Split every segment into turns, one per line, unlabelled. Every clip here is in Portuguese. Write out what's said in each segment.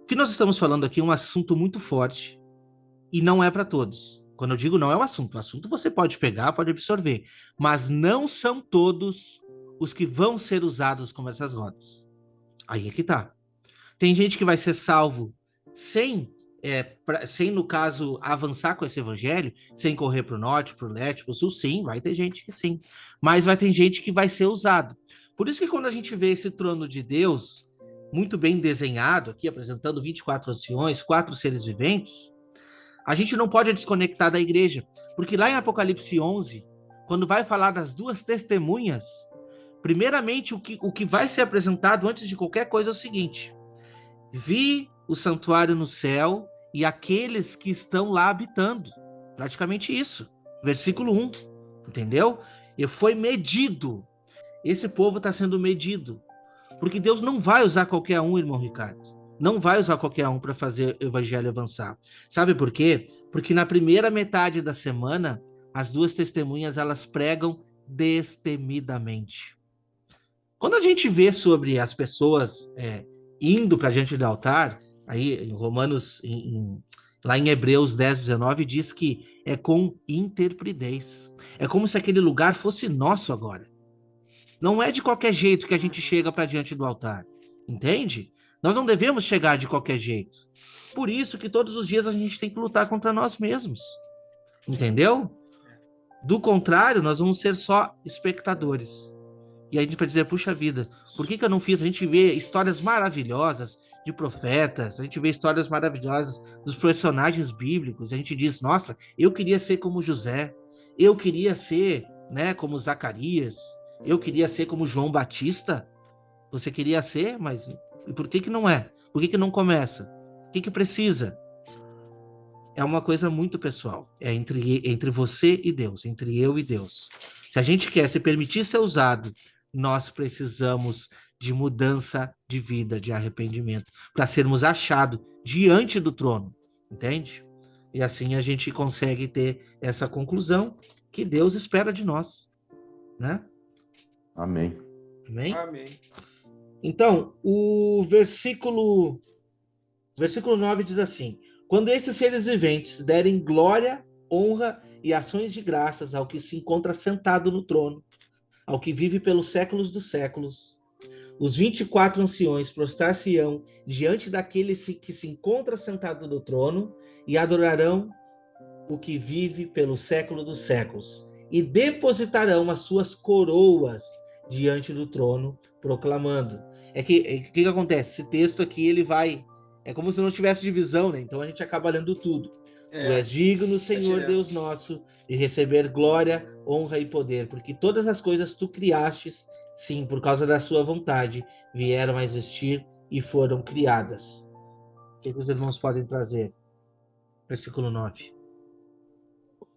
que nós estamos falando aqui é um assunto muito forte e não é para todos. Quando eu digo não é o assunto você pode pegar, pode absorver, mas não são todos os que vão ser usados como essas rodas. Aí é que tá. Tem gente que vai ser salvo sem, sem no caso, avançar com esse evangelho, sem correr para o norte, para o leste, para o sul, sim, vai ter gente que sim. Mas vai ter gente que vai ser usado. Por isso que quando a gente vê esse trono de Deus, muito bem desenhado, aqui apresentando 24 anciões, quatro seres viventes, a gente não pode desconectar da igreja. Porque lá em Apocalipse 11, quando vai falar das duas testemunhas, primeiramente o que vai ser apresentado antes de qualquer coisa é o seguinte: vi o santuário no céu e aqueles que estão lá habitando. Praticamente isso. Versículo 1. Entendeu? E foi medido. Esse povo está sendo medido. Porque Deus não vai usar qualquer um, irmão Ricardo. Não vai usar qualquer um para fazer o evangelho avançar. Sabe por quê? Porque na primeira metade da semana, as duas testemunhas elas pregam destemidamente. Quando a gente vê sobre as pessoas indo para diante do altar, aí em Romanos, lá em Hebreus 10, 19, diz que é com interpridez. É como se aquele lugar fosse nosso agora. Não é de qualquer jeito que a gente chega para diante do altar, entende? Nós não devemos chegar de qualquer jeito. Por isso que todos os dias a gente tem que lutar contra nós mesmos, entendeu? Do contrário, nós vamos ser só espectadores. E aí a gente vai dizer, puxa vida, por que eu não fiz? A gente vê histórias maravilhosas de profetas, a gente vê histórias maravilhosas dos personagens bíblicos, a gente diz, nossa, eu queria ser como José, eu queria ser, né, como Zacarias, eu queria ser como João Batista. Você queria ser, mas e por que não é? Por que não começa? O que precisa? É uma coisa muito pessoal. É entre você e Deus, entre eu e Deus. Se a gente quer se permitir ser usado, nós precisamos de mudança de vida, de arrependimento, para sermos achados diante do trono, entende? E assim a gente consegue ter essa conclusão que Deus espera de nós, né?
Amém.
Amém?
Amém.
Então, versículo 9 diz assim: quando esses seres viventes derem glória, honra e ações de graças ao que se encontra sentado no trono, ao que vive pelos séculos dos séculos, os 24 anciões prostrar-se-ão diante daquele que se encontra sentado no trono e adorarão o que vive pelo século dos séculos, e depositarão as suas coroas diante do trono, proclamando. Que acontece? Esse texto aqui, ele vai... É como se não tivesse divisão, né? Então a gente acaba lendo tudo. Tu és digno, Senhor Deus nosso, de receber glória, honra e poder, porque todas as coisas tu criastes, sim, por causa da sua vontade, vieram a existir e foram criadas. O que os irmãos podem trazer? Versículo 9.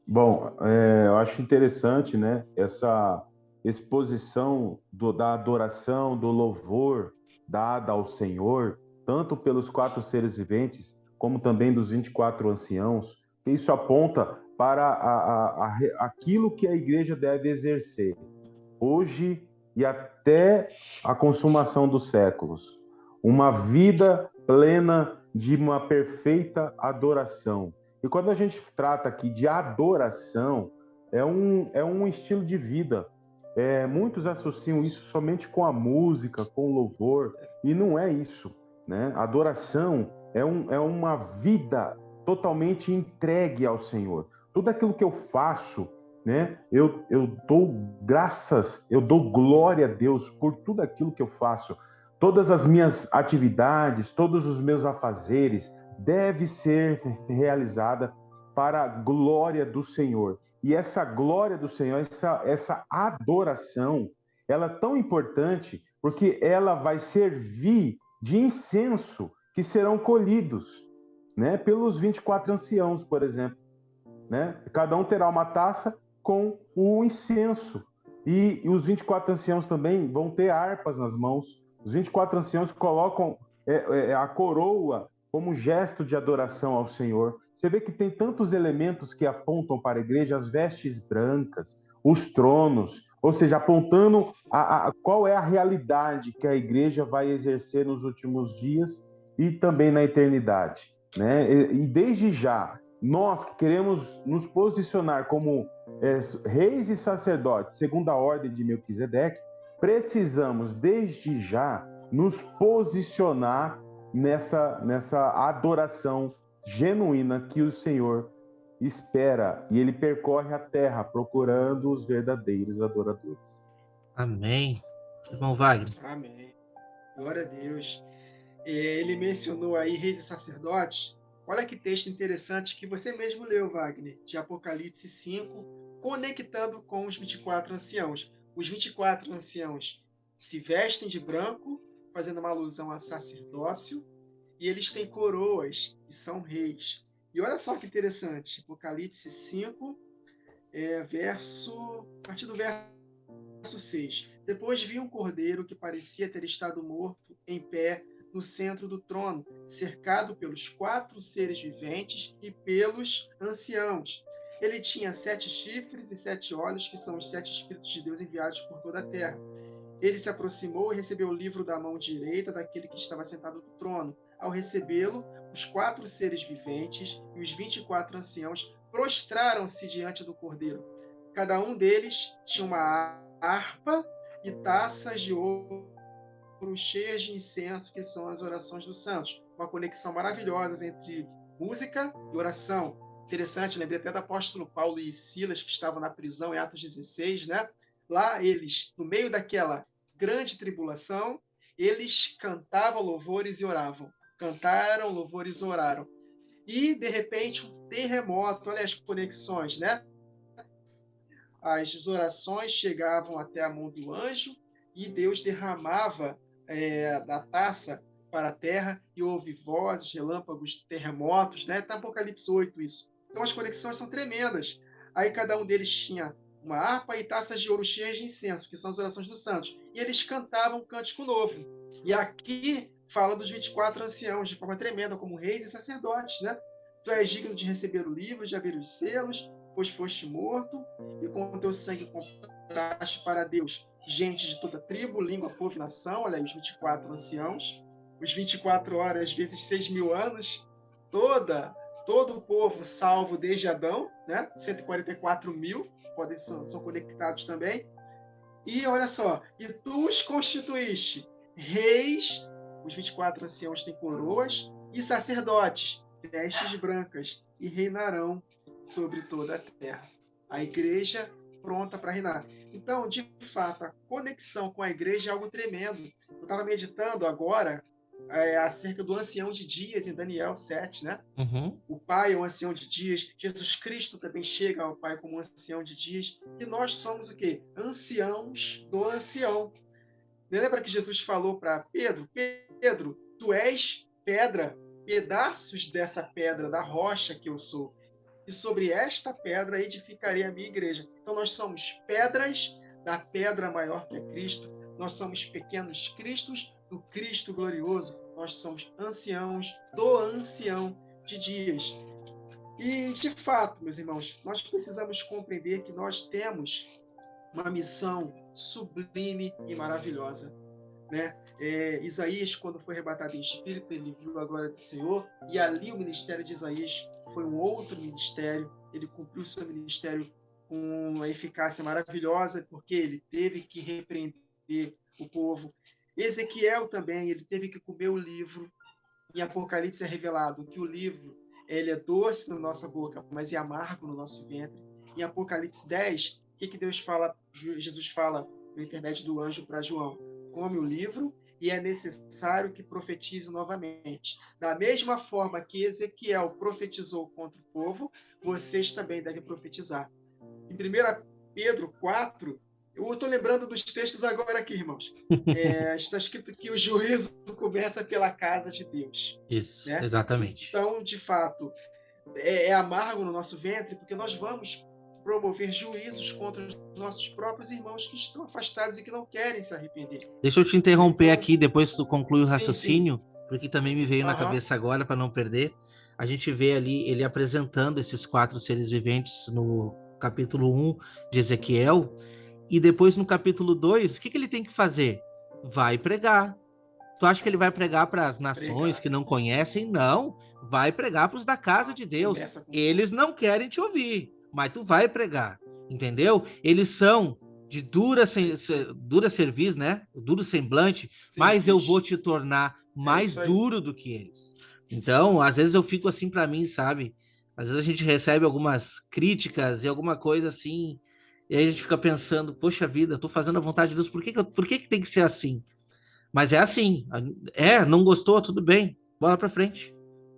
Bom, eu acho interessante, né, essa exposição da adoração, do louvor dada ao Senhor, tanto pelos quatro seres viventes, como também dos 24 anciãos, que isso aponta para aquilo que a igreja deve exercer, hoje e até a consumação dos séculos. Uma vida plena de uma perfeita adoração. E quando a gente trata aqui de adoração, é um estilo de vida. Muitos associam isso somente com a música, com o louvor, e não é isso, né? Adoração é uma vida totalmente entregue ao Senhor. Tudo aquilo que eu faço, né? Eu dou graças, eu dou glória a Deus por tudo aquilo que eu faço. Todas as minhas atividades, todos os meus afazeres deve ser realizada para a glória do Senhor. E essa glória do Senhor, essa adoração, ela é tão importante porque ela vai servir de incenso que serão colhidos, né, pelos 24 anciãos, por exemplo. Né? Cada um terá uma taça com o incenso. E os 24 anciãos também vão ter harpas nas mãos. Os 24 anciãos colocam a coroa como gesto de adoração ao Senhor. Você vê que tem tantos elementos que apontam para a igreja, as vestes brancas, os tronos, ou seja, apontando qual é a realidade que a igreja vai exercer nos últimos dias e também na eternidade, né? E desde já, nós que queremos nos posicionar como reis e sacerdotes, segundo a ordem de Melquisedeque, precisamos desde já nos posicionar nessa adoração genuína que o Senhor espera, e ele percorre a terra procurando os verdadeiros adoradores.
Amém. Irmão Wagner.
Amém. Glória a Deus. Ele mencionou aí reis e sacerdotes. Olha que texto interessante que você mesmo leu, Wagner, de Apocalipse 5, conectando com os 24 anciãos. Os 24 anciãos se vestem de branco, fazendo uma alusão a sacerdócio, e eles têm coroas e são reis. E olha só que interessante, Apocalipse 5, a partir do verso 6. Depois vi um cordeiro que parecia ter estado morto, em pé, no centro do trono, cercado pelos 4 seres viventes e pelos anciãos. Ele tinha 7 chifres e 7 olhos, que são os 7 Espíritos de Deus enviados por toda a terra. Ele se aproximou e recebeu o livro da mão direita daquele que estava sentado no trono. Ao recebê-lo, os 4 seres viventes e os 24 anciãos prostraram-se diante do cordeiro. Cada um deles tinha uma harpa e taças de ouro cheias de incenso, que são as orações dos santos. Uma conexão maravilhosa entre música e oração. Interessante, lembrei até do apóstolo Paulo e Silas, que estavam na prisão em Atos 16, né? Lá eles, no meio daquela grande tribulação, eles cantavam louvores e oravam. Cantaram louvores e oraram. E, de repente, um terremoto, olha as conexões, né? As orações chegavam até a mão do anjo e Deus derramava da taça para a terra e houve vozes, relâmpagos, terremotos, né? Está Apocalipse 8 isso. Então as conexões são tremendas. Aí cada um deles tinha uma harpa e taças de ouro cheias de incenso, que são as orações dos santos. E eles cantavam um cântico novo. E aqui fala dos 24 anciãos, de forma tremenda, como reis e sacerdotes, né? Tu és digno de receber o livro, de abrir os selos, pois foste morto, e com o teu sangue compraste para Deus gente de toda tribo, língua, povo e nação. Olha aí, os 24 anciãos, os 24 horas vezes 6.000 anos, todo o povo salvo desde Adão, né? 144 mil são conectados também. E olha só, e tu os constituíste reis, os 24 anciãos têm coroas, e sacerdotes, vestes brancas, e reinarão sobre toda a terra. A igreja pronta para reinar. Então, de fato, a conexão com a igreja é algo tremendo. Eu estava meditando agora acerca do ancião de dias em Daniel 7, né?
Uhum.
O Pai é um ancião de dias, Jesus Cristo também chega ao Pai como um ancião de dias, e nós somos o quê? Anciãos do ancião. Lembra que Jesus falou para Pedro, Pedro, tu és pedra, pedaços dessa pedra, da rocha que eu sou, e sobre esta pedra edificarei a minha igreja. Então nós somos pedras da pedra maior que é Cristo, nós somos pequenos cristos do Cristo glorioso, nós somos anciãos do ancião de dias. E, de fato, meus irmãos, nós precisamos compreender que nós temos uma missão sublime e maravilhosa, né? Isaías, quando foi arrebatado em espírito, ele viu a glória do Senhor, e ali o ministério de Isaías foi um outro ministério. Ele cumpriu seu ministério com uma eficácia maravilhosa, porque ele teve que repreender o povo. Ezequiel também, ele teve que comer o livro. Em Apocalipse é revelado que o livro ele é doce na nossa boca, mas é amargo no nosso ventre. Em Apocalipse 10, o que Deus fala? Jesus fala por intermédio do anjo para João: come o livro e é necessário que profetize novamente. Da mesma forma que Ezequiel profetizou contra o povo, vocês também devem profetizar. Em 1 Pedro 4, eu estou lembrando dos textos agora aqui, irmãos. Está escrito que o juízo começa pela casa de Deus.
Isso,
né?
exatamente.
Então, de fato, é amargo no nosso ventre, porque nós vamos promover juízos contra os nossos próprios irmãos que estão afastados e que não querem se arrepender.
Deixa eu te interromper aqui, depois tu conclui o raciocínio,
sim.
porque também me veio na cabeça agora, para não perder. A gente vê ali ele apresentando esses 4 seres viventes no capítulo 1 de Ezequiel, e depois no capítulo 2, o que ele tem que fazer? Vai pregar. Tu acha que ele vai pregar para as nações
Pregar.
que não conhecem? Não. Vai pregar para os da casa de Deus.
Começa com
Eles não querem te ouvir, mas tu vai pregar. Entendeu? Eles são de dura cerviz, né? Duro semblante, mas eu vou te tornar mais
isso aí.
duro do que eles. Então, às vezes eu fico assim para mim, sabe? Às vezes a gente recebe algumas críticas e alguma coisa assim, e aí a gente fica pensando, poxa vida, eu tô fazendo a vontade de Deus, por que que tem que ser assim? Mas é assim, não gostou, tudo bem, bola para frente,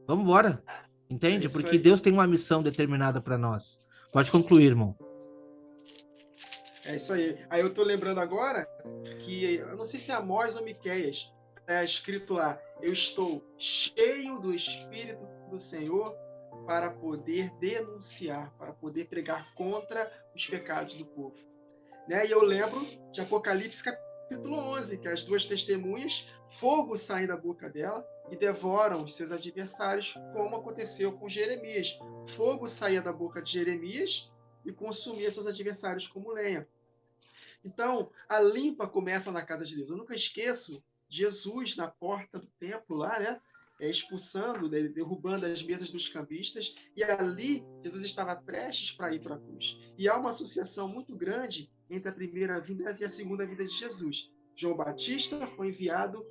vamos embora, entende?
É isso
Porque
aí.
Deus tem uma missão determinada para nós. Pode concluir, irmão.
É isso aí. Aí eu tô lembrando agora que, eu não sei se é Amós ou Miqueias, é escrito lá, eu estou cheio do Espírito do Senhor para poder denunciar, para poder pregar contra os pecados do povo. Né? E eu lembro de Apocalipse capítulo 11, que as duas testemunhas, fogo sai da boca dela e devoram os seus adversários, como aconteceu com Jeremias. Fogo saía da boca de Jeremias e consumia seus adversários como lenha. Então, a limpa começa na casa de Deus. Eu nunca esqueço Jesus na porta do templo lá, né? Expulsando, derrubando as mesas dos cambistas, e ali Jesus estava prestes para ir para a cruz. E há uma associação muito grande entre a primeira vinda e a segunda vinda de Jesus. João Batista foi enviado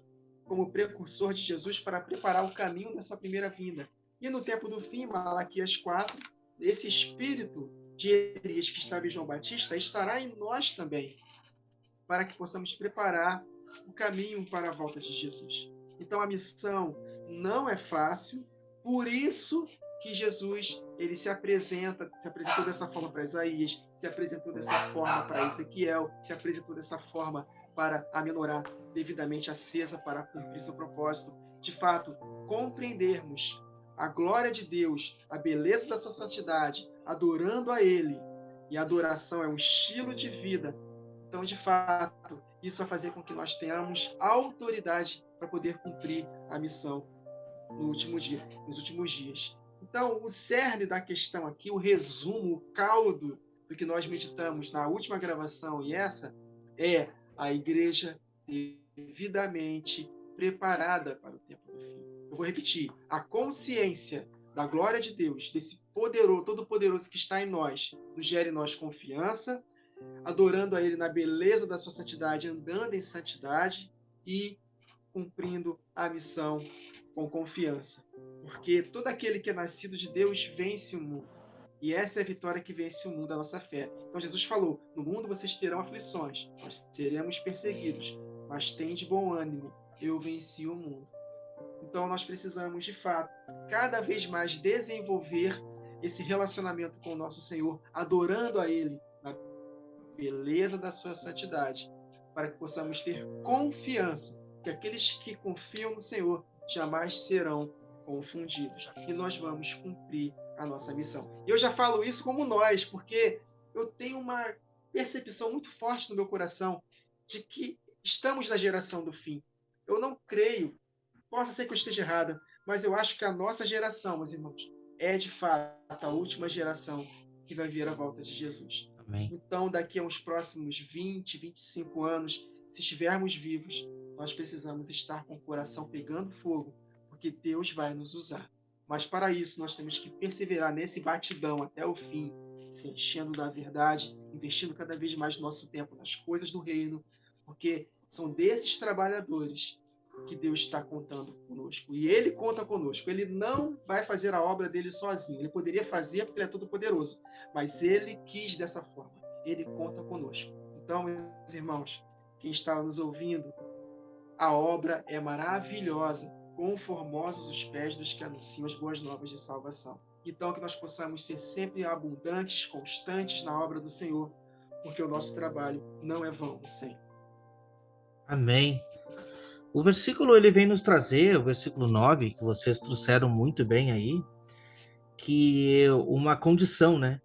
como precursor de Jesus para preparar o caminho da sua primeira vinda. E no tempo do fim, Malaquias 4, esse espírito de Elias que estava em João Batista estará em nós também, para que possamos preparar o caminho para a volta de Jesus. Então a missão não é fácil, por isso que Jesus ele se apresentou dessa forma para Isaías, se apresentou dessa forma para Ezequiel, se apresentou dessa forma para a menorá devidamente acesa para cumprir seu propósito. De fato, compreendermos a glória de Deus, a beleza da sua santidade, adorando a Ele, e a adoração é um estilo de vida. Então, de fato, isso vai fazer com que nós tenhamos autoridade para poder cumprir a missão nos últimos dias. Então, o cerne da questão aqui, o resumo, o caldo do que nós meditamos na última gravação e essa, é a igreja devidamente preparada para o tempo do fim. Eu vou repetir, a consciência da glória de Deus, desse poderoso, todo-poderoso que está em nós, nos gera em nós confiança, adorando a Ele na beleza da sua santidade, andando em santidade e cumprindo a missão com confiança. Porque todo aquele que é nascido de Deus vence o mundo. E essa é a vitória que vence o mundo, a nossa fé. Então Jesus falou, no mundo vocês terão aflições, nós seremos perseguidos, mas tem de bom ânimo, eu venci o mundo. Então nós precisamos, de fato, cada vez mais desenvolver esse relacionamento com o nosso Senhor, adorando a Ele na beleza da sua santidade, para que possamos ter confiança que aqueles que confiam no Senhor jamais serão confundidos. E nós vamos cumprir a nossa missão. E eu já falo isso como nós, porque eu tenho uma percepção muito forte no meu coração de que estamos na geração do fim. Eu não creio, possa ser que eu esteja errada, mas eu acho que a nossa geração, meus irmãos, é de fato a última geração que vai ver a volta de Jesus.
Amém.
Então, daqui a uns próximos 20, 25 anos, se estivermos vivos, nós precisamos estar com o coração pegando fogo, porque Deus vai nos usar. Mas para isso, nós temos que perseverar nesse batidão até o fim, se enchendo da verdade, investindo cada vez mais nosso tempo nas coisas do reino, porque são desses trabalhadores que Deus está contando conosco. E Ele conta conosco. Ele não vai fazer a obra dele sozinho. Ele poderia fazer porque Ele é todo poderoso, mas Ele quis dessa forma. Ele conta conosco. Então, meus irmãos, quem está nos ouvindo, a obra é maravilhosa. Quão formosos os pés dos que anunciam as boas novas de salvação. Então, que nós possamos ser sempre abundantes, constantes na obra do Senhor, porque o nosso trabalho não é vão no Senhor.
Amém. O versículo ele vem nos trazer, o versículo 9, que vocês trouxeram muito bem aí, que é uma condição, né?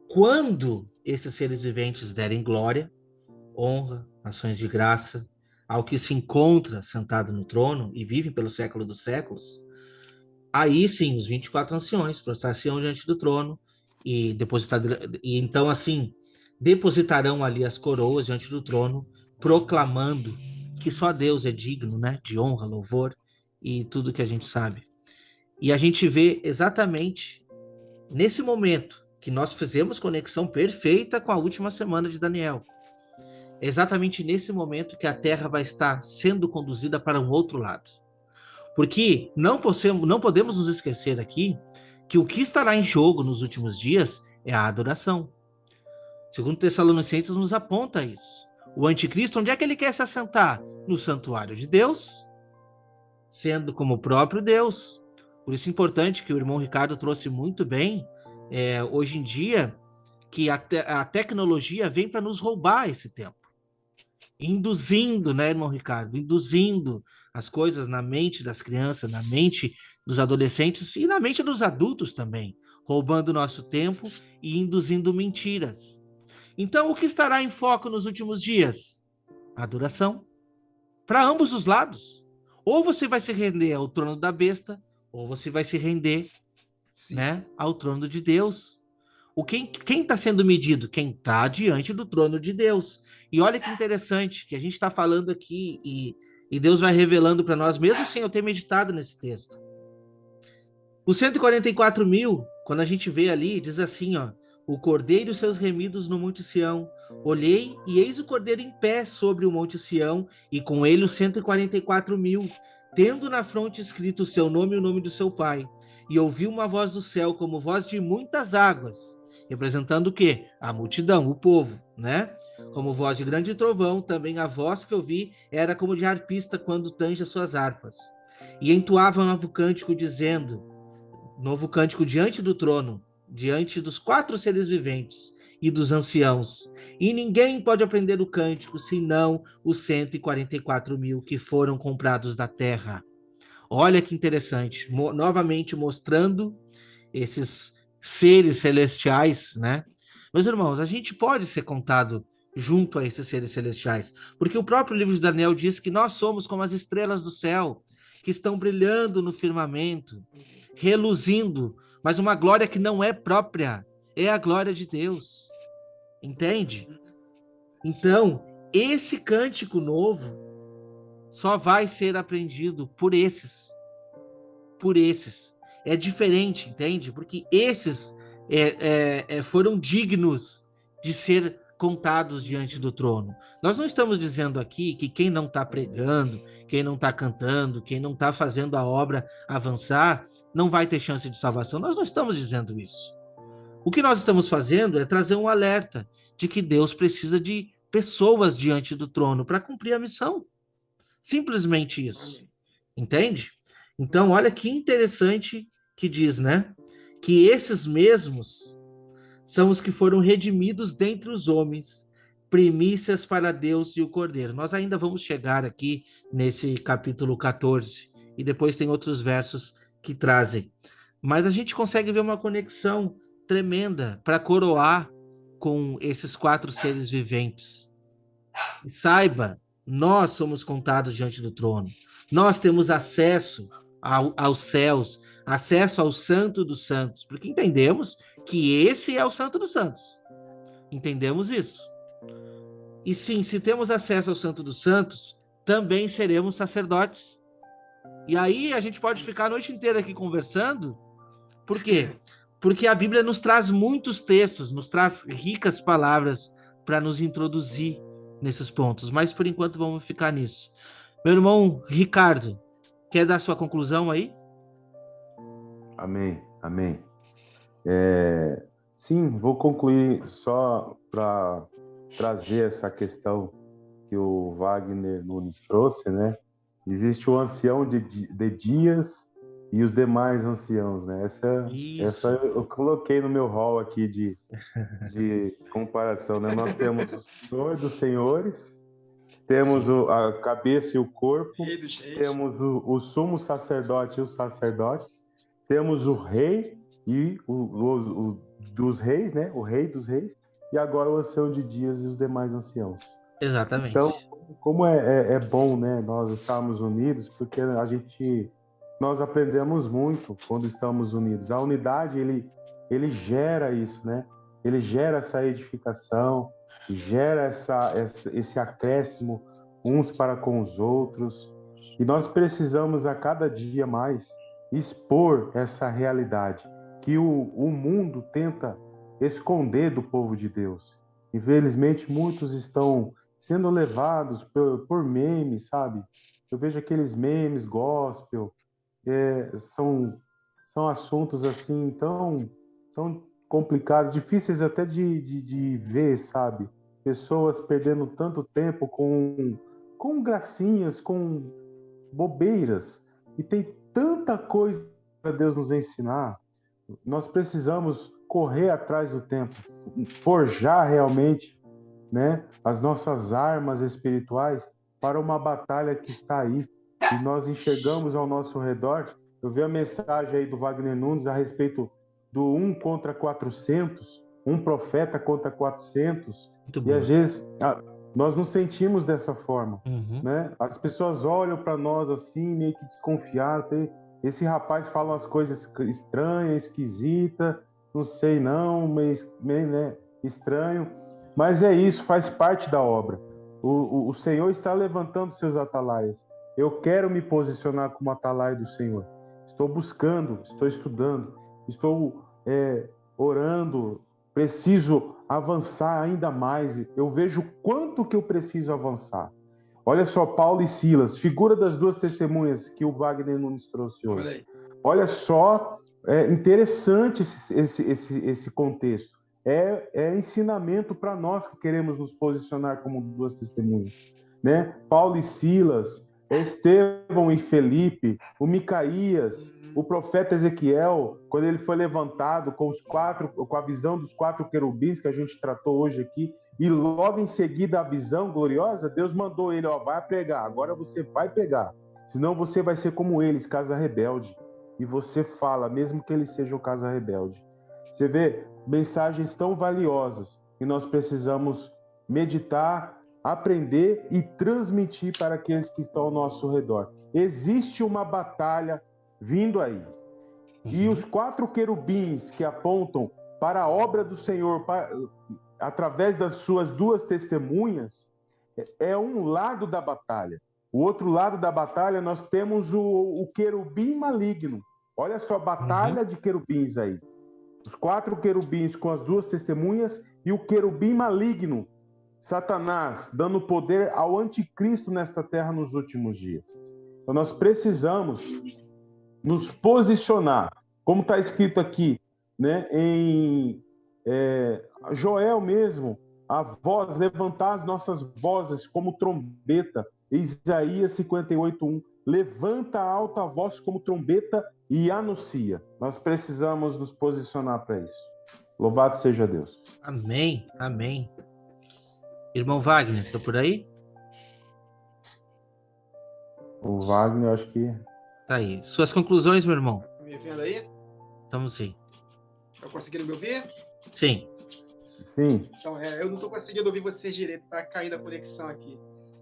Quando esses seres viventes derem glória, honra, ações de graça, ao que se encontra sentado no trono e vive pelo século dos séculos, aí sim, os 24 anciões prostrar-se-ão diante do trono e então assim, depositarão ali as coroas diante do trono, proclamando que só Deus é digno, né, de honra, louvor e tudo que a gente sabe. E a gente vê exatamente nesse momento que nós fizemos conexão perfeita com a última semana de Daniel. É exatamente nesse momento que a Terra vai estar sendo conduzida para um outro lado. Porque não podemos nos esquecer aqui que o que estará em jogo nos últimos dias é a adoração. Segundo Tessalonicenses nos aponta isso. O anticristo, onde é que ele quer se assentar? No santuário de Deus, sendo como o próprio Deus. Por isso é importante que o irmão Ricardo trouxe muito bem, hoje em dia, que a tecnologia vem para nos roubar esse tempo. Induzindo, né, irmão Ricardo? Induzindo as coisas na mente das crianças, na mente dos adolescentes e na mente dos adultos também, roubando o nosso tempo e induzindo mentiras. Então, o que estará em foco nos últimos dias? A adoração. Para ambos os lados. Ou você vai se render ao trono da besta, ou você vai se render, né, ao trono de Deus. Quem está sendo medido? Quem está diante do trono de Deus. E olha que interessante que a gente está falando aqui e Deus vai revelando para nós, mesmo sem eu ter meditado nesse texto. Os 144 mil, quando a gente vê ali, diz assim, ó, o cordeiro e seus remidos no Monte Sião. Olhei e eis o cordeiro em pé sobre o Monte Sião e com ele os 144 mil, tendo na fronte escrito o seu nome e o nome do seu pai. E ouvi uma voz do céu como voz de muitas águas, representando o quê? A multidão, o povo, né? Como voz de grande trovão, também a voz que eu vi era como de harpista quando tange as suas harpas. E entoava um novo cântico diante do trono, diante dos 4 seres viventes e dos anciãos. E ninguém pode aprender o cântico, senão os 144 mil que foram comprados da terra. Olha que interessante, novamente mostrando esses seres celestiais, né? Meus irmãos, a gente pode ser contado junto a esses seres celestiais, porque o próprio livro de Daniel diz que nós somos como as estrelas do céu, que estão brilhando no firmamento, reluzindo, mas uma glória que não é própria, é a glória de Deus. Entende? Então, esse cântico novo só vai ser aprendido por esses. Por esses. É diferente, entende? Porque esses foram dignos de ser contados diante do trono. Nós não estamos dizendo aqui que quem não está pregando, quem não está cantando, quem não está fazendo a obra avançar, não vai ter chance de salvação. Nós não estamos dizendo isso. O que nós estamos fazendo é trazer um alerta de que Deus precisa de pessoas diante do trono para cumprir a missão. Simplesmente isso. Entende? Então, olha que interessante que diz, né? Que esses mesmos são os que foram redimidos dentre os homens, primícias para Deus e o Cordeiro. Nós ainda vamos chegar aqui nesse capítulo 14, e depois tem outros versos que trazem. Mas a gente consegue ver uma conexão tremenda para coroar com esses 4 seres viventes. E saiba, nós somos contados diante do trono. Nós temos acesso aos céus, acesso ao Santo dos Santos, porque entendemos que esse é o Santo dos Santos. Entendemos isso. E sim, se temos acesso ao Santo dos Santos, também seremos sacerdotes. E aí a gente pode ficar a noite inteira aqui conversando. Por quê? Porque a Bíblia nos traz muitos textos, nos traz ricas palavras para nos introduzir nesses pontos. Mas por enquanto vamos ficar nisso. Meu irmão Ricardo, quer dar sua conclusão aí?
Amém, amém. Sim, vou concluir só para trazer essa questão que o Wagner Nunes trouxe, né? Existe o ancião de dias e os demais anciãos, né? Essa eu coloquei no meu hall aqui de comparação, né? Nós temos o Senhor dos Senhores, temos a cabeça e o corpo, temos o sumo sacerdote e os sacerdotes, temos o rei e o dos reis, né? O rei dos reis, e agora o ancião de dias e os demais anciãos.
Exatamente.
Então, como é bom, né? Nós estarmos unidos, porque nós aprendemos muito quando estamos unidos. A unidade, ele gera isso, né? Ele gera essa edificação, gera esse acréscimo uns para com os outros. E nós precisamos a cada dia mais expor essa realidade que o mundo tenta esconder do povo de Deus. Infelizmente, muitos estão sendo levados por memes, sabe? Eu vejo aqueles memes gospel, são assuntos assim tão complicados, difíceis até de ver, sabe? Pessoas perdendo tanto tempo com gracinhas, com bobeiras, e tem tanta coisa para Deus nos ensinar. Nós precisamos correr atrás do tempo, forjar realmente, né, as nossas armas espirituais para uma batalha que está aí. E nós enxergamos ao nosso redor. Eu vi a mensagem aí do Wagner Nunes a respeito do 1 contra 400, um profeta contra 400.
Muito
E às
boa.
vezes nós nos sentimos dessa forma, né? As pessoas olham para nós assim, meio que desconfiadas. Esse rapaz fala umas coisas estranhas, esquisitas, não sei não, meio né, estranho. Mas é isso, faz parte da obra. O Senhor está levantando seus atalaias. Eu quero me posicionar como atalaia do Senhor. Estou buscando, estou estudando, estou orando, preciso avançar ainda mais. Eu vejo o quanto que eu preciso avançar. Olha só, Paulo e Silas, figura das duas testemunhas que o Wagner Nunes trouxe hoje. Olha só, é interessante esse contexto. É ensinamento para nós que queremos nos posicionar como duas testemunhas, né? Paulo e Silas, Estevão e Felipe, o Micaías, o profeta Ezequiel, quando ele foi levantado com a visão dos 4 querubins que a gente tratou hoje aqui, e logo em seguida a visão gloriosa, Deus mandou ele, vai pregar, agora você vai pregar, senão você vai ser como eles, casa rebelde. E você fala, mesmo que eles sejam casa rebelde. Você vê mensagens tão valiosas que nós precisamos meditar, aprender e transmitir para aqueles que estão ao nosso redor. Existe uma batalha vindo aí. E os 4 querubins que apontam para a obra do Senhor, através das suas 2 testemunhas, é um lado da batalha. O outro lado da batalha, nós temos o querubim maligno. Olha só, batalha de querubins aí. Os 4 querubins com as 2 testemunhas e o querubim maligno, Satanás, dando poder ao anticristo nesta terra nos últimos dias. Então nós precisamos nos posicionar, como está escrito aqui, né, em Joel mesmo, a voz, levantar as nossas vozes como trombeta, Isaías 58:1, levanta a alta voz como trombeta e anuncia. Nós precisamos nos posicionar para isso. Louvado seja Deus.
Amém, amém. Irmão Wagner, tá por aí?
O Wagner, eu acho que...
Tá aí. Suas conclusões, meu irmão?
Tá me vendo aí?
Estamos sim.
Tá conseguindo me ouvir?
Sim.
Sim.
Então, eu não estou conseguindo ouvir vocês direito, tá caindo a conexão aqui.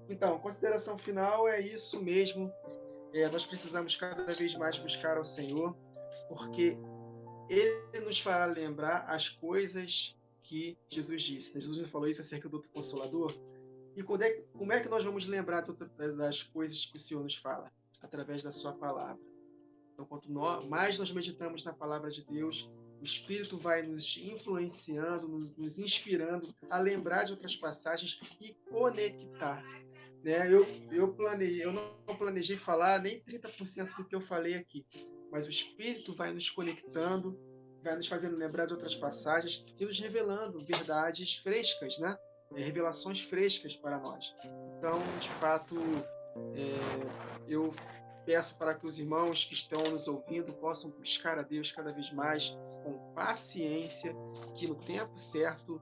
Então, consideração final é isso mesmo. Nós precisamos cada vez mais buscar ao Senhor, porque Ele nos fará lembrar as coisas que Jesus disse. Jesus nos falou isso acerca do outro Consolador. E como é que nós vamos lembrar das coisas que o Senhor nos fala? Através da sua palavra. Então, quanto mais nós meditamos na palavra de Deus, o Espírito vai nos influenciando, nos inspirando a lembrar de outras passagens e conectar. Né? Eu não planejei falar nem 30% do que eu falei aqui, mas o Espírito vai nos conectando, vai nos fazendo lembrar de outras passagens e nos revelando verdades frescas, né? Revelações frescas para nós. Então, de fato, eu peço para que os irmãos que estão nos ouvindo possam buscar a Deus cada vez mais com paciência, que no tempo certo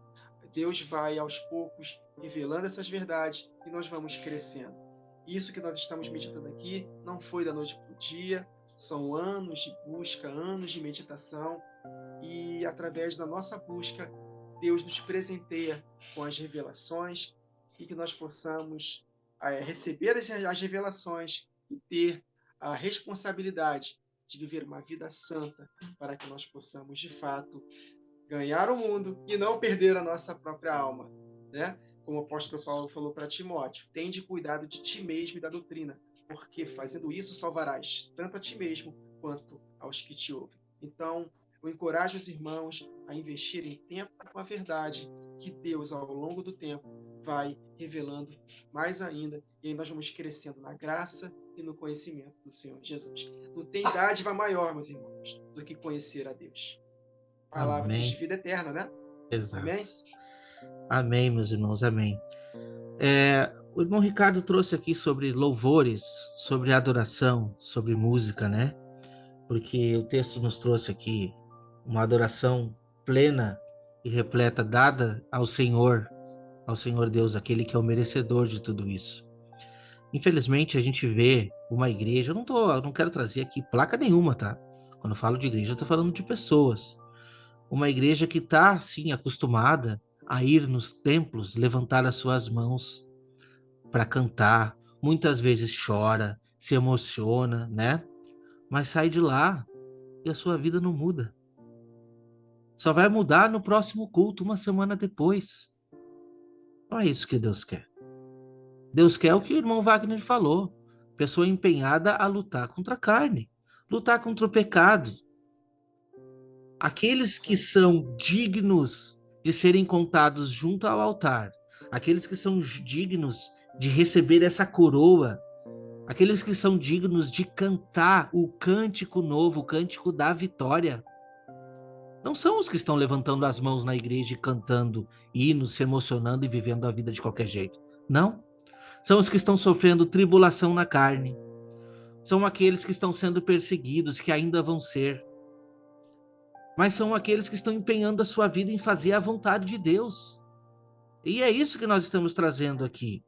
Deus vai aos poucos revelando essas verdades e nós vamos crescendo. Isso que nós estamos meditando aqui não foi da noite para o dia, são anos de busca, anos de meditação, e através da nossa busca Deus nos presenteia com as revelações e que nós possamos receber as revelações e ter a responsabilidade de viver uma vida santa para que nós possamos, de fato, ganhar o mundo e não perder a nossa própria alma, né? como o apóstolo Paulo falou para Timóteo, tende cuidado de ti mesmo e da doutrina, porque fazendo isso salvarás tanto a ti mesmo quanto aos que te ouvem. Então, eu encorajo os irmãos a investirem tempo com a verdade, que Deus, ao longo do tempo, vai revelando mais ainda, e aí nós vamos crescendo na graça e no conhecimento do Senhor Jesus. Não tem dádiva maior, meus irmãos, do que conhecer a Deus. Palavra de
Amém.
vida eterna, né?
Exato.
Amém?
Amém, meus irmãos, amém. O irmão Ricardo trouxe aqui sobre louvores, sobre adoração, sobre música, né? Porque o texto nos trouxe aqui uma adoração plena e repleta dada ao Senhor Deus, aquele que é o merecedor de tudo isso. Infelizmente, a gente vê uma igreja, eu não quero trazer aqui placa nenhuma, tá? Quando eu falo de igreja, eu tô falando de pessoas. Uma igreja que está, sim, acostumada a ir nos templos, levantar as suas mãos para cantar, muitas vezes chora, se emociona, né? Mas sai de lá e a sua vida não muda. Só vai mudar no próximo culto, uma semana depois. Não é isso que Deus quer. Deus quer o que o irmão Wagner falou. Pessoa empenhada a lutar contra a carne, lutar contra o pecado. Aqueles que são dignos de serem contados junto ao altar, aqueles que são dignos de receber essa coroa, aqueles que são dignos de cantar o cântico novo, o cântico da vitória, não são os que estão levantando as mãos na igreja e cantando hinos, se emocionando e vivendo a vida de qualquer jeito. Não. São os que estão sofrendo tribulação na carne. São aqueles que estão sendo perseguidos, que ainda vão ser. Mas são aqueles que estão empenhando a sua vida em fazer a vontade de Deus. E é isso que nós estamos trazendo aqui.